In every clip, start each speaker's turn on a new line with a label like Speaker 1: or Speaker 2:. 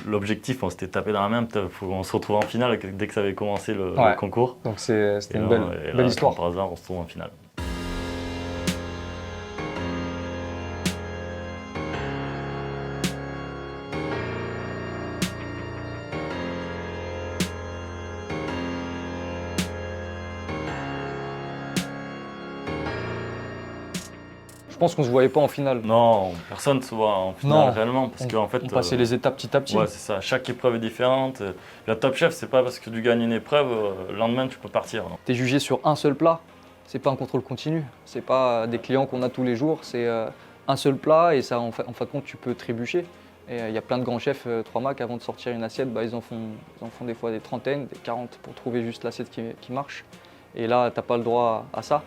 Speaker 1: L'objectif, on s'était tapé dans la main, on se retrouve en finale dès que ça avait commencé le concours.
Speaker 2: Donc c'était une belle histoire.
Speaker 1: Par hasard, on se trouve en finale.
Speaker 2: Je pense qu'on se voyait pas en finale.
Speaker 1: Non, personne ne se voit en finale réellement parce qu'en fait,
Speaker 2: on passait les étapes petit à petit.
Speaker 1: Ouais, c'est ça. Chaque épreuve est différente. La Top Chef, c'est pas parce que tu gagnes une épreuve, le lendemain tu peux partir.
Speaker 2: Tu es jugé sur un seul plat. C'est pas un contrôle continu. C'est pas des clients qu'on a tous les jours. C'est un seul plat et ça, en fin de compte, tu peux trébucher. Et il y a plein de grands chefs 3 Mac avant de sortir une assiette, ils en font des fois des trentaines, des 40 pour trouver juste l'assiette qui marche. Et là, t'as pas le droit à ça.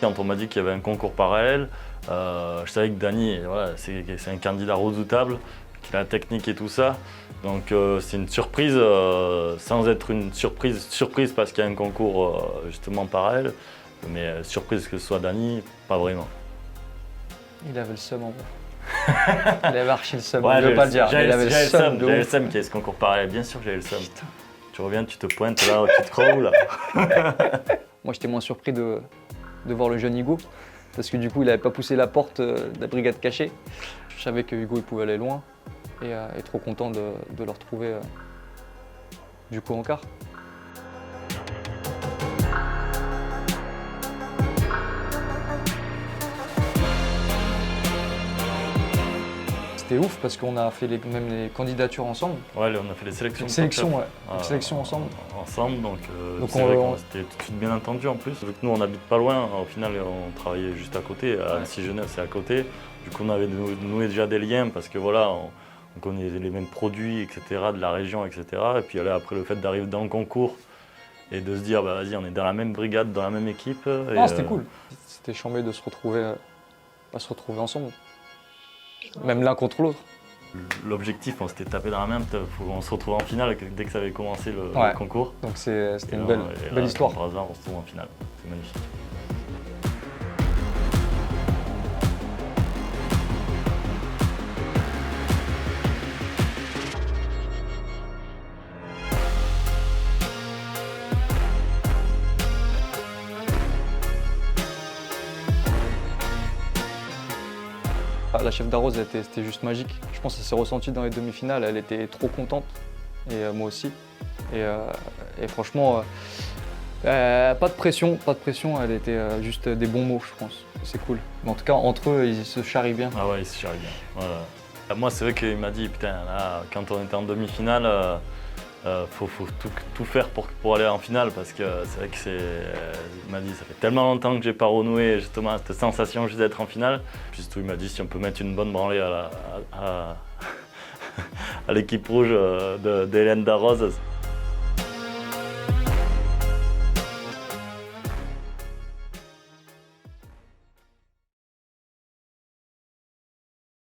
Speaker 1: Quand on m'a dit qu'il y avait un concours parallèle, je savais que Dany, voilà, c'est un candidat redoutable, qu'il a la technique et tout ça. Donc c'est une surprise, sans être une surprise parce qu'il y a un concours justement parallèle. Mais surprise que ce soit Dany, pas vraiment.
Speaker 2: Il avait le seum en vrai. Il avait archi le seum,
Speaker 1: Ouais,
Speaker 2: je ne veux pas le dire.
Speaker 1: J'avais le seum qu'il y ait ce concours parallèle, bien sûr que j'avais le seum. Tu reviens, tu te pointes là, tu te crois où là?
Speaker 2: Moi j'étais moins surpris de voir le jeune Hugo, parce que du coup il n'avait pas poussé la porte de la brigade cachée. Je savais que Hugo il pouvait aller loin et trop content de le retrouver du coup en quart. C'était ouf parce qu'on a fait même les candidatures ensemble.
Speaker 1: Ouais, on a fait les sélections.
Speaker 2: Sélections ensemble.
Speaker 1: Ensemble, donc c'était tout de suite bien entendu en plus. Vu que nous on n'habite pas loin, au final on travaillait juste à côté, à Annecy-Genève c'est à côté. Du coup on avait noué déjà des liens parce que voilà, on connaît les mêmes produits, etc., de la région, etc. Et puis là, après le fait d'arriver dans le concours et de se dire bah vas-y on est dans la même brigade, dans la même équipe.
Speaker 2: C'était cool. C'était chambé de se retrouver ensemble. Même l'un contre l'autre.
Speaker 1: L'objectif, on s'était tapé dans la main, on se retrouve en finale dès que ça avait commencé le concours.
Speaker 2: Donc c'était une belle histoire.
Speaker 1: Par hasard, on se trouve en finale. C'est magnifique.
Speaker 2: La chef d'Arros, c'était juste magique. Je pense que ça s'est ressenti dans les demi-finales. Elle était trop contente, et moi aussi. Et franchement, pas de pression. Elle était juste des bons mots, je pense. C'est cool. Mais en tout cas, entre eux, ils se charrient bien.
Speaker 1: Ah ouais, ils se charrient bien. Voilà. Moi, c'est vrai qu'il m'a dit, putain, là, quand on était en demi-finale, faut tout faire pour aller en finale parce que c'est vrai que il m'a dit ça fait tellement longtemps que j'ai pas renoué justement cette sensation juste d'être en finale. Puis surtout il m'a dit si on peut mettre une bonne branlée à l'équipe rouge d'Hélène Darroze.